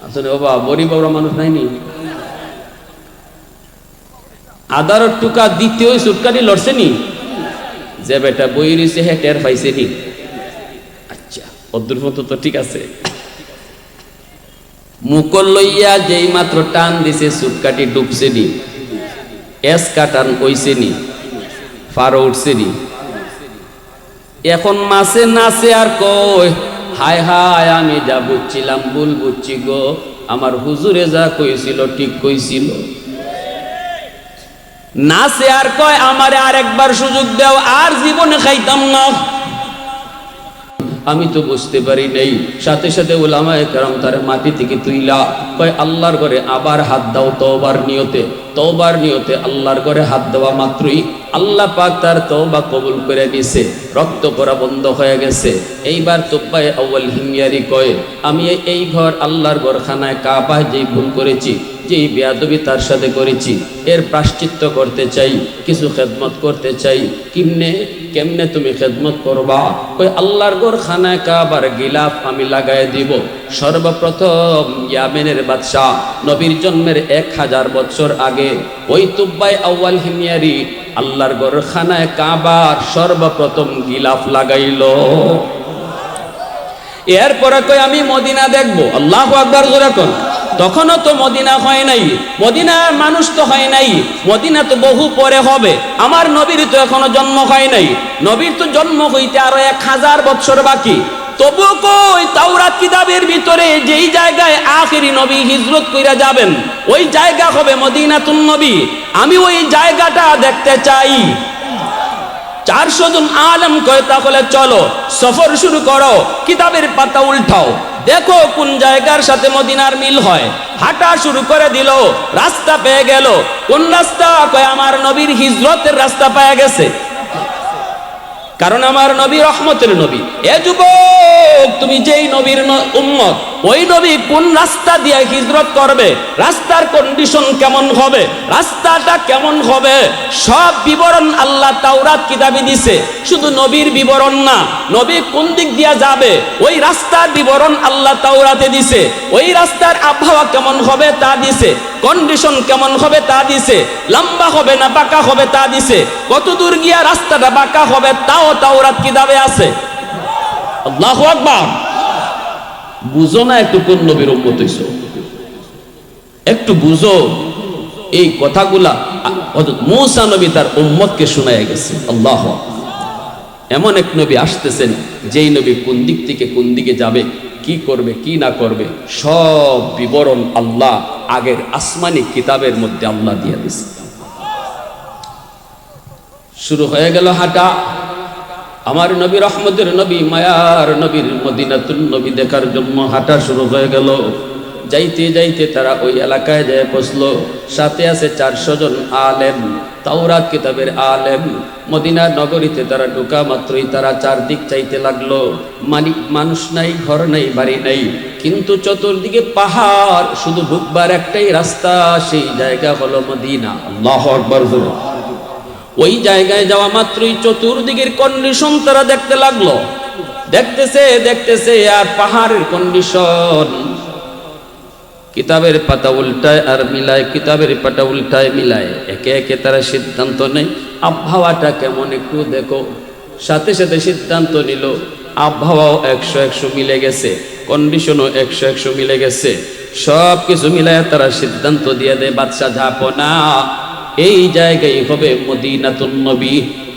আসলে বাবা বড়ি বড় মানুষ নাইনি, আদার টুকা দ্বিতীয় চুটকাটি লড়ছে নি। যে বেটা বই রয়েছে হে টের পাইছে নি। আচ্ছা অদ্ভুত মতো তো ঠিক আছে। মুকল লইয়া যেই মাত্র টান দিছে চুটকাটি ডুবছে নি, এস কাটান কইছে নি, ফারো উঠছে নি। এখন মাসে নাচে আর কয়, হায় হায় আমি যা বুঝছিলাম ভুল বুঝছি গো, আমার হুজুরে যা কইছিল ঠিক কইছিল। নাচে আর কয় আমারে আর একবার সুযোগ দাও, আর জীবনে খাইতাম না। আমি তো বুঝতে পারি নাই। সাথে সাথে উলামায়ে কেরাম তার মাটি থেকে তুইলা কয় আল্লাহর ঘরে আবার হাত দাও তওবার নিয়তে। তওবার নিয়তে আল্লাহর ঘরে হাত দেওয়া মাত্রই আল্লাহ পাক তার তওবা কবুল করে নিছে, রক্ত পড়া বন্ধ হয়ে গেছে। এইবার তুব্বায়ে আউয়াল হিময়ারি কয়, আমি এই ঘর আল্লাহর ঘরখানায় কাবায় যেই ভুল করেছি, যেই বেয়াদবি তার সাথে করেছি, এর প্রায়শ্চিত্ত করতে চাই, কিছু খেদমত করতে চাই। কেমনে তুমি খেদমত করবা? ওই আল্লাহর ঘরখানায় কাবার গিলাফ আমি লাগাই দিব। সর্বপ্রথম ইয়ামেনের বাদশাহ নবীর জন্মের 1000 বছর আগে ওই তুব্বায়ে আউয়াল হিময়ারি আল্লাহর ঘরখানায় কাবার সর্বপ্রথম গিলাফ লাগাইল। এরপরে কই আমি মদিনা দেখবো। আল্লাহু আকবার জোরে কোন। তখনও তো মদিনা হয় নাই, মদিনার মানুষ তো হয় নাই, মদিনা তো বহু পরে হবে। আমার নবীর তো এখনো জন্ম হয় নাই, নবীর তো জন্ম হইতে আরো 1000 বছর বাকি। তবু কই তাওরাত কিতাবের ভিতরে যেই জায়গায় আখেরি নবী হিজরত কইরা যাবেন, ওই জায়গা হবে মদিনাতুন নবী। আমি ওই জায়গাটা দেখতে চাই। 400 জন আলেম কয় তাহলে চলো সফর শুরু করো, কিতাবের পাতা উল্টাও, দেখো কোন জায়গার সাথে মদিনার মিল হয়। হাঁটা শুরু করে দিল, রাস্তা পেয়ে গেল। কোন রাস্তা? কয় আমার নবীর হিজরতের রাস্তা পেয়ে গেছে, কারণ আমার নবী রহমতের নবী। এ যুবক, তুমি যেই নবীর উম্মত, ওই নবী কোন রাস্তা দিয়ে হিজরত করবে, রাস্তার কন্ডিশন কেমন হবে, রাস্তাটা কেমন হবে, সব বিবরণ আল্লাহ তাওরাত কিতাবে দিছে। শুধু নবীর বিবরণ না, নবী কোন দিক দিয়ে যাবে ওই রাস্তার বিবরণ আল্লাহ তাওরাতে দিছে। ওই রাস্তার আবহাওয়া কেমন হবে তা দিছে, কন্ডিশন কেমন হবে তা দিছে, লম্বা হবে না বাঁকা হবে তা দিছে, কত দূর গিয়া রাস্তাটা বাঁকা হবে তাও তাওরাত কিতাবে আছে। আল্লাহু আকবার। বুঝো না একটু কোন নবীর উম্মত হইছো, একটু বুঝো এই কথাগুলা। হযরত মূসা নবী তার উম্মতকে শোনায় গেছে। আল্লাহ, এমন এক নবী আসতেছেন যেই নবী কোন দিক থেকে কোন দিকে যাবে, কি করবে কি না করবে, সব বিবরণ আল্লাহ আগের আসমানি কিতাবের মধ্যে আল্লাহ দিয়ে দিছে। শুরু হয়ে গেল হাঁটা। আমার নবী রহমতের নবী, মায়ার নবীর মদিনাতুন নবী দেখার জন্য হাঁটা শুরু হয়ে গেল। যাইতে যাইতে তারা ওই এলাকায় যায় পৌঁছলো। সাথে আছে 400 জন আলেম, তাওরাত কিতাবের আলেম। মদিনার নগরীতে তারা ঢোকা মাত্রই তারা চারদিক চাইতে লাগলো। মানুষ নাই, ঘর নাই, বাড়ি নাই, কিন্তু চতুর্দিকে পাহাড়, শুধু ঢুকবার একটাই রাস্তা, সেই জায়গা হলো মদিনা। আল্লাহু আকবার। ওই জায়গায় যাওয়া মাত্রই চতুর্দিকের কন্ডিশন তারা দেখতে লাগলো। দেখতেছে দেখতেছে আর পাহাড়ের কন্ডিশন, কিতাবের পাতা উল্টায় আর মিলায়, কিতাবের পাতা উল্টায় মিলায়, একে একে তারা সিদ্ধান্ত নেয় আবহাওয়াটা কেমন একটু দেখো। সাথে সাথে সিদ্ধান্ত নিল, আবহাওয়াও 100-100 মিলে গেছে, কন্ডিশনও 100-100 মিলে গেছে। সব কিছু মিলায় তারা সিদ্ধান্ত দিয়ে দেয়, বাদশা ঝাপনা, এই জায়গায় হবে মদিনাতুন নবী,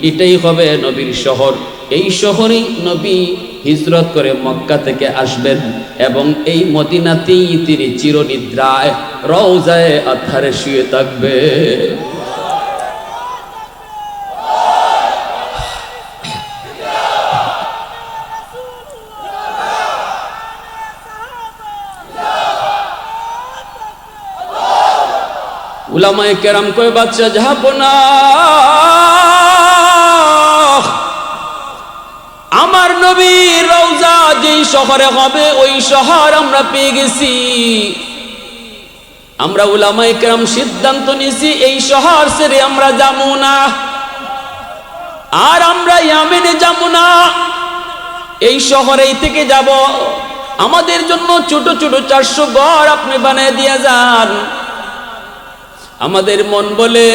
এটাই হবে নবীর শহর। এই শহরেই নবী হিজরত করে মক্কা থেকে আসবেন এবং এই মদিনাতেই তিনি চিরনিদ্রায় রওজায়ে আতহারে শুয়ে থাকবে। উলামায়ে কেরাম কয়, বাদশা ঝাপনা, আমার নবীর রওজা যেই শহরে হবে ওই শহর আমরা পেয়ে গেছি। আমরা উলামায়ে কেরাম সিদ্ধান্ত নিয়েছি এই শহর ছেড়ে আমরা যাবো না, আর আমরা ইয়ামেনে যাবো না, এই শহরেই থেকে যাব। আমাদের জন্য ছোট ছোট 400 ঘর আপনি বানিয়ে দিয়ে যান। আমাদের মন বলে,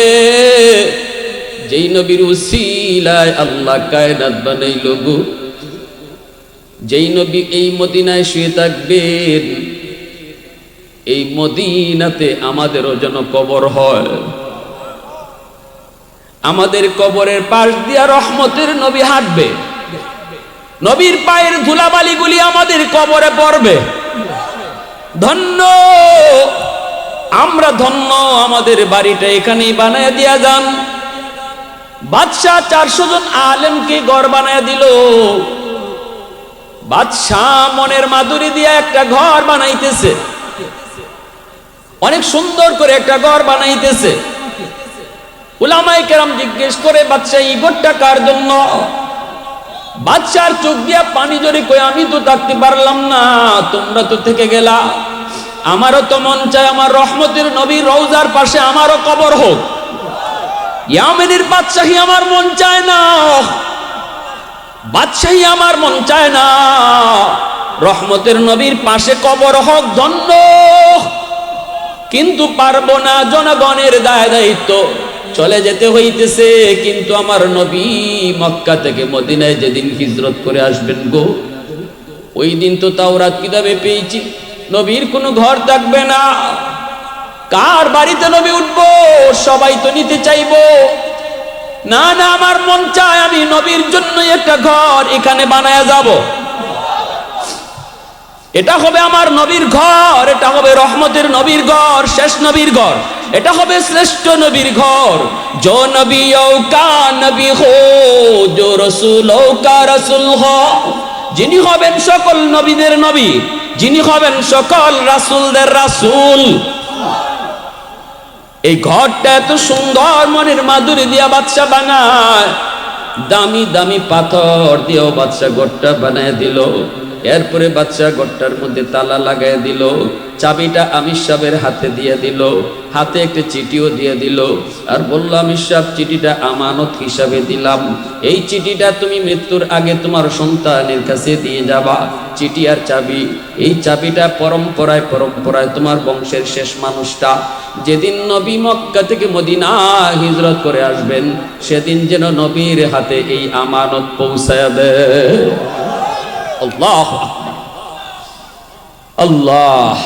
যেই নবীর উসিলায় আল্লাহ কায়নাত বানাইল গো, যেই নবী এই মদিনায় শুয়ে থাকবেন, এই মদিনাতে আমাদেরও যেন কবর হয়। আমাদের কবরের পাশ দিয়া রহমতের নবী হাঁটবে, নবীর পায়ের ধুলাবালিগুলি আমাদের কবরে পড়বে। ধন্য আমরা, ধন্য আমাদের বাড়িটা এখানেই বানায় দিয়া যান। বাদশাহ 400 জন আলেমকে ঘর বানায় দিল। বাদশাহ মনের মাধুরী দিয়া একটা ঘর বানাইতেছে, অনেক সুন্দর করে একটা ঘর বানাইতেছে। উলামায়ে কেরাম জিজ্ঞেস করে, বাদশাহ এই ঘরটা কার জন্য? বাদশার চোখ দিয়া পানি জড়ে কই, আমি তো থাকতে পারলাম না, তোমরা তো থেকে গেলা। আমারও তো মন চায় আমার রহমতের নবীর রওজার পাশে আমারও কবর হোক। ইয়ামেনের বাদশাহী আমার মন চায় না, বাদশাহী আমার মন চায় না, রহমতের নবীর পাশে কবর হোক, ধন্য। কিন্তু পারবো না, জনগণের দায় দায়িত্ব, চলে যেতে হইতেছে। কিন্তু আমার নবী মক্কা থেকে মদিনায় যেদিন হিজরত করে আসবেন গো, ওই দিন তো তাওরাত কিতাবে পেয়েছি নবীর কোনো ঘর থাকবে না। কার বাড়িতে নবী উঠবো? সবাই তো নিতে চাইবো। না না, আমার মন চায় আমি নবীর জন্য একটা ঘর এখানে বানায়া যাব। এটা হবে আমার নবীর ঘর, এটা হবে রহমতের নবীর ঘর, শেষ নবীর ঘর। এটা হবে শ্রেষ্ঠ নবীর ঘর। जो नबियों का नबी हो, जो रसूलों का रसूल हो, যিনি হবেন সকল নবীদের নবী, যিনি হবেন সকল রাসূলদের রাসূল। এই ঘরটা এত সুন্দর মনের মাধুরী দিয়া বাদশা বানায়, দামি দামি পাথর দিয়েও বাদশা ঘরটা বানায় দিল। এরপরে বাদশা ঘরটার মধ্যে তালা লাগাই দিল, চাবিটা আমির সাহেবের হাতে দিয়ে দিল, হাতে একটা চিঠিও দিয়ে দিল, আর বলল আমির সাহেব চিঠিটা আমানত হিসাবে দিলাম, এই চিঠিটা তুমি মৃত্যুর আগে তোমার সন্তানের কাছে দিয়ে যাবা। চিঠি আর চাবি, এই চাবিটা পরম্পরায় পরম্পরায় তোমার বংশের শেষ মানুষটা যেদিন নবী মক্কা থেকে মদিনা হিজরত করে আসবেন, সেদিন যেন নবীর হাতে এই আমানত পৌঁছায় দেয়। अल्लाह अल्लाह।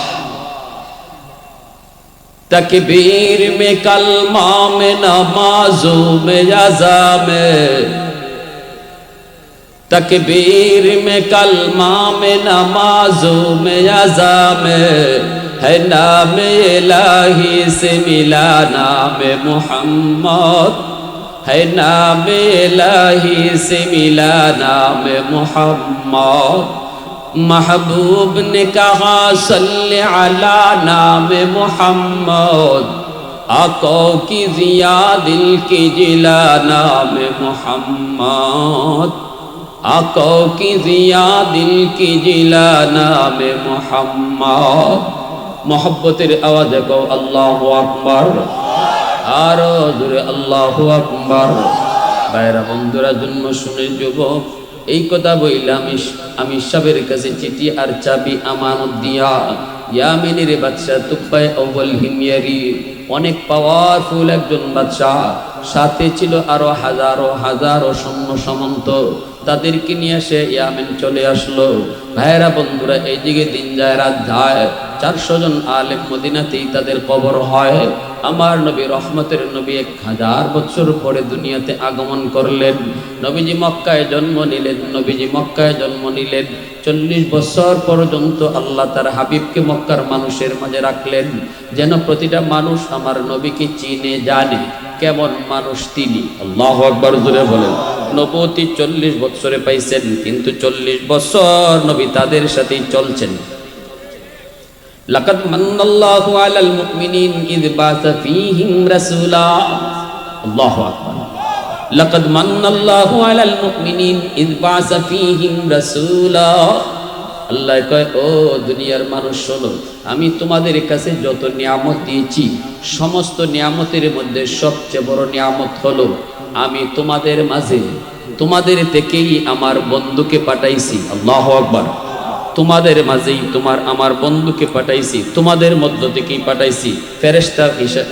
तकबीर में कलमा में नमाजों में अज़ा में, तकबीर में कलमा में नमाजों में अज़ा में, है नाम इलाही से मिला नाम मोहम्मद, है नाम इलाही से मिला नाम मोहम्मद। महबूब ने कहा सल्ले अला नाम मोहम्मद, आका की जिया दिल की जिला नाम मोहम्मद, आका की जिया दिल की जिला नाम मोहम्मद। मोहब्बतेर आवाज़े कहो अल्लाहु अकबर, আরো জোরে আল্লাহু আকবার। ভাইরা বন্ধুরা, জন্ম শুনে যুবক এই কথা বললাম, আমি সাহেবের কাছে চিঠি আর চাবি আমানত দিয়া ইয়ামেনের বাদশা তুফায় আউয়াল হিময়ারি, অনেক পাওয়ারফুল একজন বাদশা, সাথে ছিল আরো হাজারো হাজারো সৈন্য সামন্ত, তাদেরকে নিয়ে সে ইয়ামেন চলে আসলো। ভাইরা বন্ধুরা, এই দিকে দিন যায় রাত যায়, 400 জন আলেম মদিনাতেই তাদের কবর হয়। আমার নবী রহমতের নবী 1000 বছর পরে দুনিয়াতে আগমন করলেন। নবীজি মক্কায় জন্ম নিলেন, নবীজি মক্কায় জন্ম নিলেন। 40 বছর পর্যন্ত আল্লাহ তার হাবিবকে মক্কার মানুষের মাঝে রাখলেন, যেন প্রতিটা মানুষ আমার নবীকে চিনে জানে কেমন মানুষ তিনি। আল্লাহু আকবার জোরে বলেন। নবুয়তি 40 বছরে পাইছেন, কিন্তু 40 বছর নবী তাদের সাথেই চলছেন। লাকাদ মান্নাল্লাহু আলাল মুমিনিন ইয বাসা ফীহিম রাসূলা। আল্লাহু আকবার। লাকাদ মান্নাল্লাহু আলাল মুমিনিন ইয বাসা ফীহিম রাসূলা। আল্লাহ কয়, ও দুনিয়ার মানুষ শোনো, আমি তোমাদের কাছে যত নিয়ামত দিয়েছি, সমস্ত নিয়ামতের মধ্যে সবচেয়ে বড় নিয়ামত হলো আমি তোমাদের মাঝে, তোমাদের থেকেই আমার বন্ধুকে পাঠাইছি। আল্লাহু আকবার। তোমাদের মাঝেই আমার বন্ধুকে পাঠাইছি, তোমাদের মধ্য থেকেই পাঠাইছি। ফেরেশতা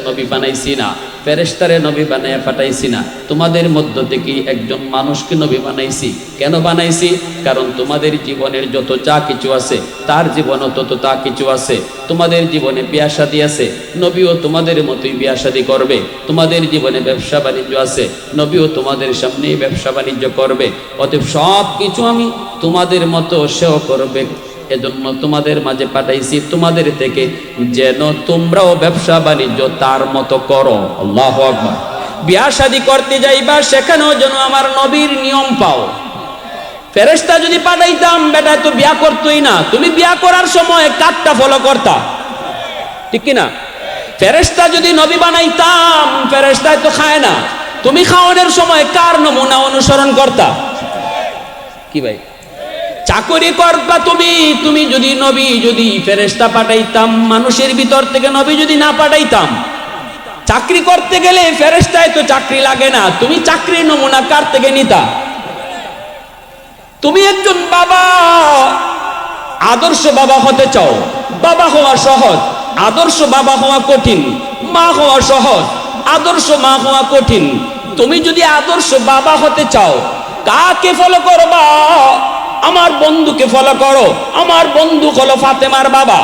নবী বানাইছি না, ফেরেশতারে নবী বানাইয়া পাঠাইছি না, তোমাদের মধ্য থেকেই একজন মানুষকে নবী বানাইছি। কেন বানাইছি? কারণ তোমাদের জীবনের যত যা কিছু আছে, তার জীবনও তত তা কিছু আছে। তোমাদের জীবনে বিয়া শাদী আছে, নবীও তোমাদের মতোই বিয়া শাদী করবে। তোমাদের জীবনে ব্যবসা বাণিজ্য আছে, নবীও তোমাদের সামনেই ব্যবসা বাণিজ্য করবে। অতএব সব কিছু আমি তোমাদের মতো সেও করবে, এজন্য তোমাদের মাঝে পাঠাইছি, তোমাদের থেকে যেন তোমরাও ব্যবসা বাণিজ্য তার মতো করো। আল্লাহু আকবার। বিয়া শাদী করতে যাইবা, সেখানেও যেন আমার নবীর নিয়ম পাও। ফেরেশতা যদি পাঠাইতাম, বেটা তো বিয়া করতোই না, তুমি বিয়া করার সময় কাটটা ফলো করতা, ঠিক কিনা? ফেরেশতা যদি নবী বানাইতাম, ফেরেশতায় তো খায় না, তুমি খাওয়ানোর সময় কার নমুনা অনুসরণ করতা? কি ভাই, চাকরি করবা তুমি যদি নবী, যদি ফেরেশতা পাঠাইতাম, মানুষের ভিতর থেকে নবী যদি না পাঠাইতাম, চাকরি করতে গেলে ফেরেশতায় তো চাকরি লাগে না, তুমি চাকরির নমুনা কার থেকে নিতা? তুমি একজন বাবা, আদর্শ বাবা হতে চাও, বাবা হওয়া সহজ, আদর্শ বাবা হওয়া কঠিন। মা হওয়া সহজ, আদর্শ মা হওয়া কঠিন। তুমি যদি আদর্শ বাবা হতে চাও, কাকে ফলো করবা? আমার বন্ধুকে ফলো করো। আমার বন্ধু হলো ফাতেমার বাবা।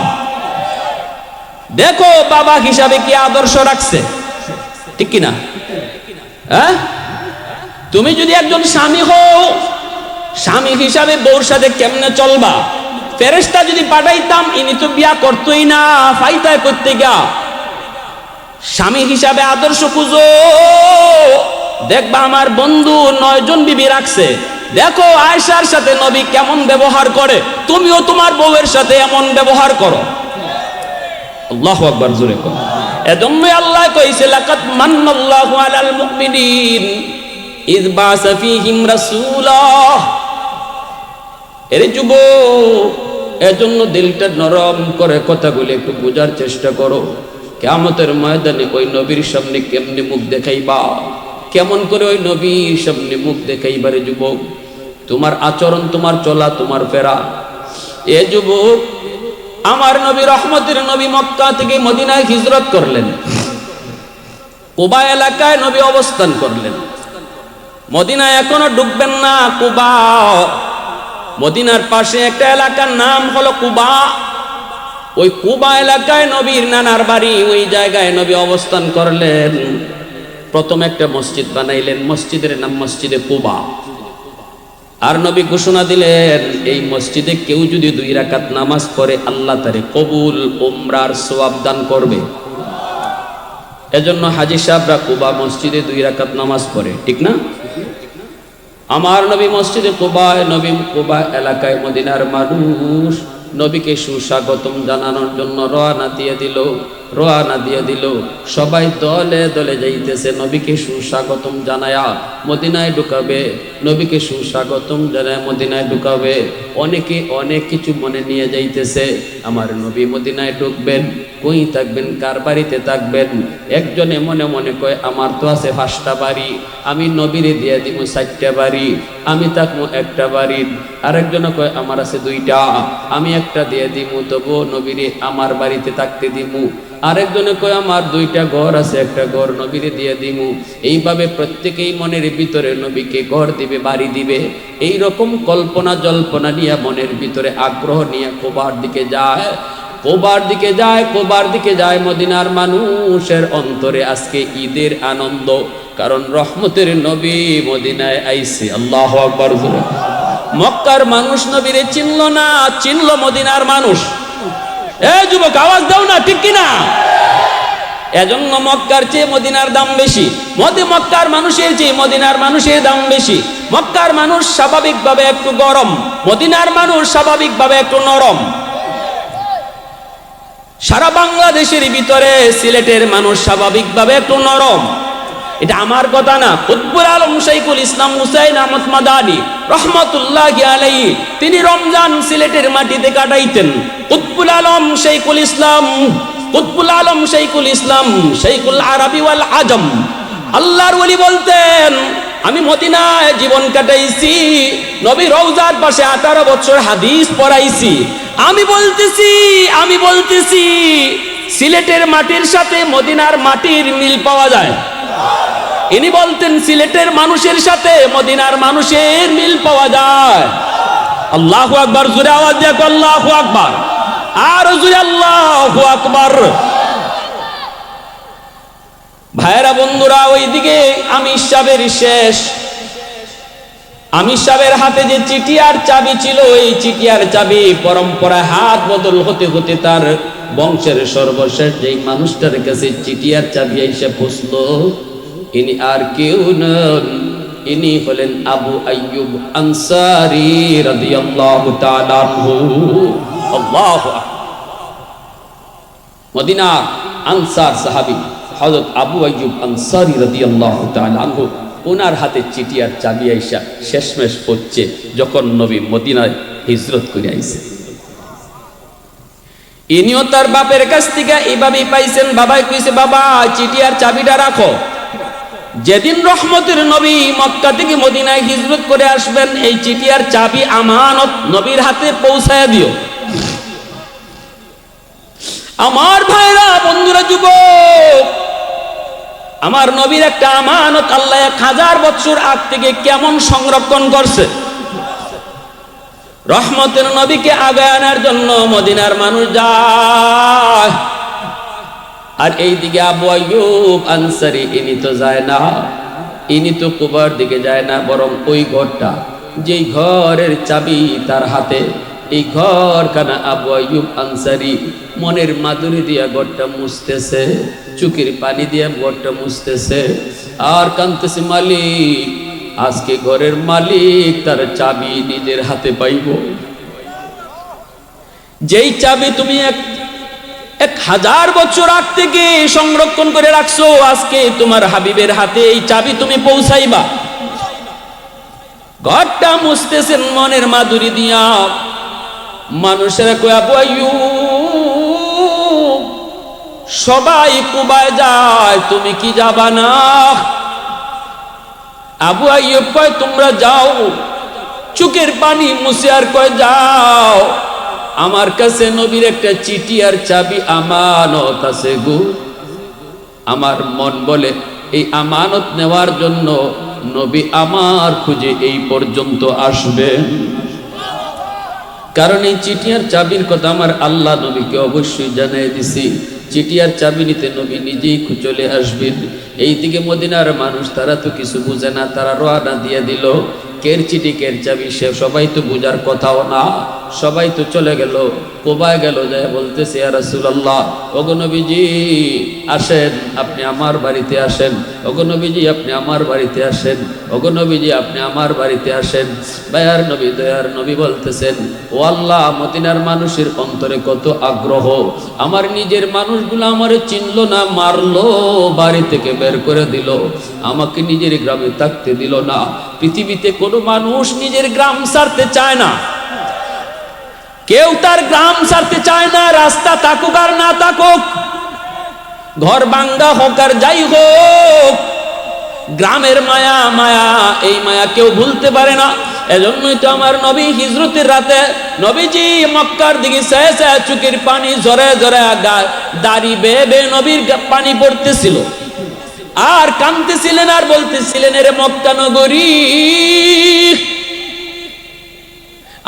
দেখো বাবা হিসাবে কি আদর্শ রাখছে, ঠিক কিনা? হ্যাঁ, তুমি যদি একজন স্বামী হও, স্বামী হিসাবে বউর সাথে কেমনে চলবা? ফেরেশতা যদি পাঠাইতাম, ইনি তো বিয়া করতোই না, ফাইতায় করতে গা। স্বামী হিসাবে আদর্শ খুঁজো, দেখবা আমার বন্ধু 9 জন বিবি রাখছে, দেখো আয়েশার সাথে নবী কেমন ব্যবহার করে, তুমিও তোমার বউয়ের সাথে এমন ব্যবহার করো। আল্লাহু আকবার, জোরে করো। এজন্যই আল্লাহ কইছে লাকাদ মান্নাল্লাহু আলাল মুমিনিন ইয বাসা ফীহিম রাসূলা। এরে যুবক, এজন্য দিলটা নরম করে কথাগুলো একটু বোঝার চেষ্টা করো। কিয়ামতের ময়দানে ওই নবীর সামনে কেমনে মুখ দেখাইবা, কেমন করে ওই নবীর সামনে মুখ দেখাইবা রে যুবক? তোমার আচরণ, তোমার চলা, তোমার ফেরা। এ যুবক, আমার নবী, রহমতের নবী মক্কা থেকে মদিনায় হিজরত করলেন। কুবা এলাকায় নবী অবস্থান করলেন। মদিনায় এখনো ঢুকবেন না, কুবা। মদিনার পাশে একটা এলাকার নাম হলো কুবা। ওই কুবা এলাকায় নবীর নানার বাড়ি, ওই জায়গায় নবী অবস্থান করলেন। প্রথম একটা মসজিদ বানাইলেন, মসজিদের নাম মসজিদে কুবা। আর নবী ঘোষণা দিলেন, এই মসজিদে কেউ যদি 2 রাকাত নামাজ পড়ে আল্লাহ তারে কবুল উমরার সওয়াব দান করবে। এজন্য হাজী সাহেবরা কুবা মসজিদে 2 রাকাত নামাজ পড়ে, ঠিক না? আমার নবী মসজিদে কুবায়, নবী কুবা এলাকায় মদিনার মানুষ নবীকে সুস্বাগতম জানানোর জন্য রওনা দিয়ে দিল। সবাই দলে দলে যাইতেছে নবীকে সুস্বাগতম জানায়া মদিনায় ঢুকাবে, নবীকে সুস্বাগতম জানায় মদিনায় ঢুকাবে। অনেকে অনেক কিছু মনে নিয়ে যাইতেছে। আমার নবী মদিনায় ঢুকবেন, কই থাকবেন, কার বাড়িতে থাকবেন? একজনে মনে মনে কয়, আমার তো আছে 5টা বাড়ি, আমি নবীরে দিয়ে দিব 4টা বাড়ি, আমি থাকবো 1টা বাড়ি। আরেকজনে কয়, আমার আছে 2টা, আমি 1টা দিয়ে দিব, তবু নবীরে আমার বাড়িতে থাকতে দিব। আরেকজনে কয়, আমার 2টা ঘর আছে, 1টা ঘর নবীরে দিয়ে দিব। এইভাবে প্রত্যেকেই মনের ভিতরে নবীকে ঘর দিবে, বাড়ি দিবে। এই রকম কল্পনা জল্পনা নিয়ে, মনের ভিতরে আগ্রহ নিয়ে কুবার দিকে যায় মদিনার মানুষের অন্তরে আজকে ঈদের আনন্দ, কারণ রহমতের নবী মদিনায় আইছে। আল্লাহু আকবার। মক্কার মানুষ নবীরে চিনল না, চিনল মদিনার মানুষ। এই যুবক, আওয়াজ দাও না, ঠিক কিনা? এজন্য মক্কার চেয়ে মদিনার দাম বেশি, মক্কার মানুষের চেয়ে মদিনার মানুষের দাম বেশি। মক্কার মানুষ স্বাভাবিকভাবে একটু গরম, মদিনার মানুষ স্বাভাবিকভাবে একটু নরম। সারা বাংলাদেশের ভিতরে সিলেটের মানুষ স্বাভাবিকভাবে একটু নরম। এটা আমার কথা না, কুতুবুল আলম শাইখুল ইসলাম হুসাইন আহমদ মাদানী রহমাতুল্লাহি আলাইহি, তিনি রমজান সিলেটের মাটিতে কাটাইতেন। কুতুবুল আলম শাইখুল ইসলাম শাইখুল আরবি ওয়াল আজম, আল্লাহর ওলি বলতেন, আমি মদিনায় জীবন কাটাইছি, নবী রওজার পাশে 18 বছর হাদিস পড়াইছি। আমি বলতেছি সিলেটের মাটির সাথে মদিনার মাটির মিল পাওয়া যায়। ইনি বলতেন, সিলেটের মানুষের সাথে মদিনার মানুষের মিল পাওয়া যায়। আল্লাহু আকবার, জোরে আওয়াজ দিয়ে আল্লাহু আকবার, আর জোরে আল্লাহু আকবার। ভাইরা বন্ধুরা, ওইদিকে আমির সাহেবের হাতে যে চিঠি আর চাবি ছিল, এই চিঠি আর চাবি পরম্পরায় হাত বদল হতে হতে তার বংশের সর্বশেষ যেই মানুষটার কাছে চিঠি আর চাবি এসে পৌঁছলো, ইনি আর কেউ নন, ইনি হলেন আবু আইয়ুব আনসারী রাদিয়াল্লাহু তাআলা আনহু। আল্লাহু আকবার। মদিনার আনসার সাহাবী হযরত আবু আইয়ুব আনসারী রাদিয়াল্লাহু তাআলা আনহু, ওনার হাতে চিঠি আর চাবি আইসা শেষমেশ হচ্ছে যখন নবী মদিনায় হিজরত করে আইছে। ইনিও তার বাপের কাছ থেকে এইভাবেই পাইছেন। বাবাই কইছে, বাবা চিঠি আর চাবিটা রাখো, যেদিন রহমতের নবী মক্কা থেকে মদিনায় হিজরত করে আসবেন, এই চিঠি আর চাবি আমানত নবীর হাতে পৌঁছায় দিও। আমার ভাইরা বন্ধুরা, যুবক, আমার নবীর একটা আমানত আল্লাহ 1000 বছর আগ থেকে কেমন সংরক্ষণ করছে। রহমতের নবীকে আগে আনার জন্য মদিনার মানুষ যায়, আর এইদিকে আবু আইয়ুব আনসারী ইনি তো যায় না, ইনি তো কুবার দিকে যায় না, বরং ওই ঘরটা যেই ঘরের চাবি তার হাতে, এই ঘরখানা আবু আইয়ুব আনসারী মনের মাধুরী দিয়া ঘরটা মুছতেছে, চোখের পানি দিয়া ঘরটা মুছতেছে আর কাঁদতেছে, মালিক আজকে ঘরের মালিক তার চাবি নিজের হাতে পাইব। যেই চাবি তুমি 1000 বছর আগ থেকে সংরক্ষণ করে রাখছো, আজকে তোমার হাবিবের হাতে এই চাবি তুমি পৌঁছাইবা। ঘরটা মুছতেছেন মনের মাধুরী দিয়া। মানুষেরা কয় আবু আইয়ুব সবাই কুবায় যায়, তুমি কি যাবা না? আবু আইয়ুব কয় তোমরা যাও, চোখের পানি মুছে আর কয় যাও, আমার কাছে নবীর একটা চিঠি আর চাবি আমানত আছে গো। আমার মন বলে এই আমানত নেওয়ার জন্য নবী আমার খুঁজে এই পর্যন্ত আসবেন, কারণ এই চিঠি আর চাবির কথা আমার আল্লাহ নবীকে অবশ্যই জানিয়ে দিছি। চিঠি আর চাবি নিতে নবী নিজেই চলে আসবেন। এইদিকে মদিনার মানুষ তারা তো কিছু বুঝে না, তারা রওনা দিয়ে দিল। কের চিঠি কের চাবি সে সবাই তো বুঝার কথাও না, সবাই তো চলে গেল, কোবায় গেল, যায় বলতেছে ইয়া রাসূলুল্লাহ, ওগো নবীজি আসেন, আপনি আমার বাড়িতে আসেন, ওগো নবীজি আপনি আমার বাড়িতে আসেন, ওগো নবীজি আপনি আমার বাড়িতে আসেন। দয়ার নবী দয়ার নবী বলতেছেন, ও আল্লাহ মদিনার মানুষের অন্তরে কত আগ্রহ, আমার নিজের মানুষগুলো আমারে চিনলো না, মারলো, বাড়ি থেকে বের করে দিল, আমাকে নিজের গ্রামে থাকতে দিল না। পৃথিবীতে কোনো মানুষ নিজের গ্রাম ছাড়তে চায় না, কেউ তার গ্রাম ছাড়তে চায় না, রাস্তা থাকুক আর না থাকুক, ঘর ভাঙ্গা হোক আর যাই হোক, গ্রামের মায়া মায়া, এই মায়া কেউ ভুলতে পারে না। এজন্যই তো আমার নবী হিজরতের রাতে নবীজি মক্কার দিকে চেয়ে চেয়ে চোখের পানি ঝরে ঝরে দাড়ি বেয়ে বেয়ে নবীর পানি পড়তেছিল আর কাঁদতেছিলেন আর বলতেছিলেন, এরে মক্কা নগরী,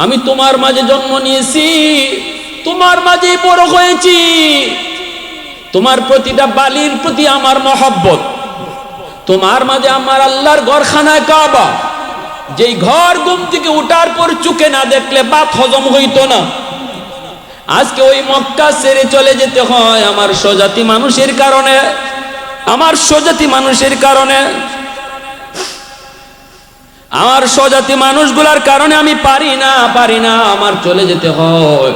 আমি তোমার মাঝে জন্ম নিয়েছি, তোমার মাঝে বড় হয়েছি, তোমার প্রতিটা বালির প্রতি আমার মহব্বত, তোমার মাঝে আমার আল্লাহর ঘরখানায় কাবা, যেই ঘর ঘুম থেকে উঠার পর চোখে না দেখলে ভাত হজম হইতো না। আজকে ওই মক্কা ছেড়ে চলে যেতে হয় আমার স্বজাতি মানুষের কারণে, আমার স্বজাতি মানুষের কারণে, আমার স্বজাতি মানুষগুলার কারণে আমি পারি না, আমার চলে যেতে হয়।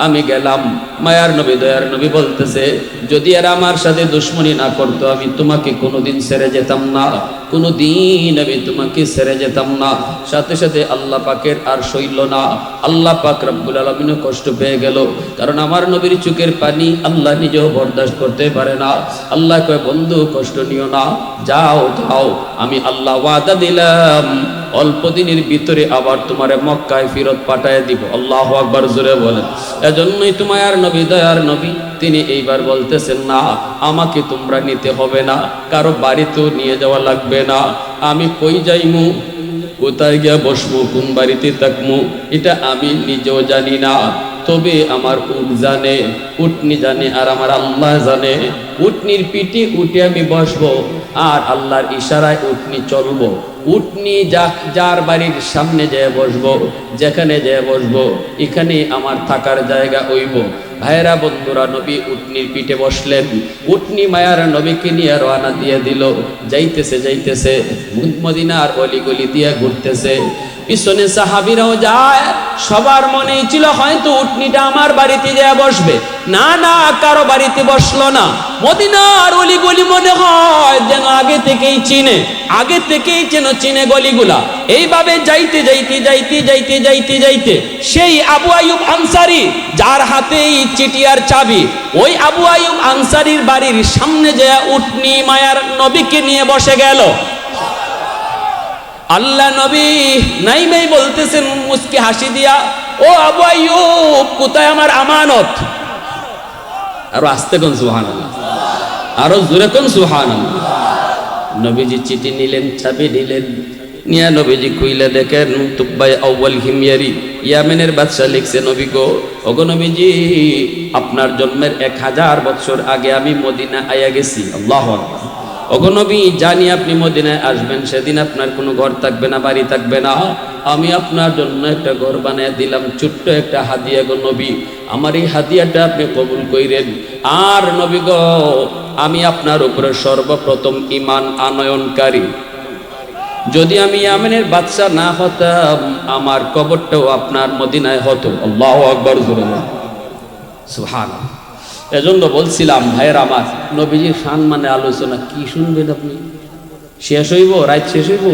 আমি গেলাম। মায়ার নবী দয়ার নবী বলতেছে, যদি এরা আমার সাথে দুশ্মনী না করতো আমি তোমাকে কোনোদিন ছেড়ে যেতাম না, কোনোদিন আমি তোমাকে ছেড়ে যেতাম না। সাথে সাথে আল্লাহ পাকের আর সইল না, আল্লাহ পাক রব্বুল আলামিনও কষ্ট পেয়ে গেল, কারণ আমার নবীর চোখের পানি আল্লাহ নিজেও বরদাস্ত করতে পারে না। আল্লাহ কয়, বন্ধু কষ্ট নিও না, যাও যাও, আমি আল্লাহ ওয়াদা দিলাম অল্প দিনের ভিতরে আবার তোমারে মক্কায় ফেরত পাঠায় দিব। আল্লাহু আকবার, জোরে বলেন। এজন্যই তোমার নবী দয়ার নবী তিনি এইবার বলতেছেন, না আমাকে তোমরা নিতে হবে না, কারো বাড়িতেও নিয়ে যাওয়া লাগবে না, আমি কই যাইমু, কোথায় গিয়া বসবো, কোন বাড়িতে থাকবো এটা আমি নিজেও জানি না, তবে আমার উট জানে, উটনি জানে, আর আমার আল্লাহ জানে। উটনির পিঠে উঠে আমি বসবো আর আল্লাহর ইশারায় উটনি চলবো। উটনি যার বাড়ির সামনে যেয়ে বসবো, যেখানে যেয়ে বসবো, এখানে আমার থাকার জায়গা হইব। ভাইরা বন্ধুরা, নবী উটনির পিঠে বসলেন, উটনি মায়ার নবীকে নিয়ে রওনা দিয়ে দিল। যাইতেছে মদিনার অলিগলি দিয়ে ঘুরতেছে, পিছনে সাহাবীরাও যায়। সবার মনেই ছিল হয়তো উটনিটা আমার বাড়িতে যেয়ে বসবে, না না, কারো বাড়িতে বসলো না। মদিনার অলিগলি মনে হয় যেন আগে থেকেই চিনে গলিগুলা। এইভাবে যাইতে সেই আবু আইয়ুব আনসারী যার হাতে এই চিঠি আর চাবি, ওই আবু আইয়ুব আনসারীর বাড়ির সামনে যে উটনি মায়ার নবীকে নিয়ে বসে গেল। আল্লাহ নবী নাইমেই বলতেছেন মুস্কি হাসি দিয়া, ও আবু আইয়ুব, কোথায় আমার আমানত? আরো আস্তে কোন সুবহানাল্লাহ, আরো জোরে কোন সুবহানাল্লাহ। নবীজি চিঠি নিলেন, চাবি নিলেন, নিয়া নবীজি খুইলে দেখেন তুব্বাই আউয়াল হিময়ারি, ইয়ামেনের বাদশা লিখছে, নবী গো, ওগো নবীজি, আপনার জন্মের 1000 বছর আগে আমি মদিনা আয়া গেছি। আল্লাহু আকবার। ওগো নবী, জানি আপনি মদিনায় আসবেন, সেদিন আপনার কোনো ঘর থাকবে না, বাড়ি থাকবে না। আমি আপনার জন্য একটা ঘর বানিয়ে দিলাম, ছোট্ট একটা হাদিয়া গো নবী, আমার এই হাদিয়াটা আপনি কবুল কইরেন। আর নবী গো, আমি আপনার উপরে সর্বপ্রথম ঈমান আনয়নকারী। যদি আমি ইয়ামেনের বাদশা না হতাম, আমার কবরটাও আপনার মদিনায় হতো। আল্লাহু আকবার, সুবহানাল্লাহ। এজন্য বলছিলাম ভাইয়ের আমার, নবীজির সম্মানে আলোচনা কি শুনবেন আপনি? শেষ হইব, রাত শেষ হইব?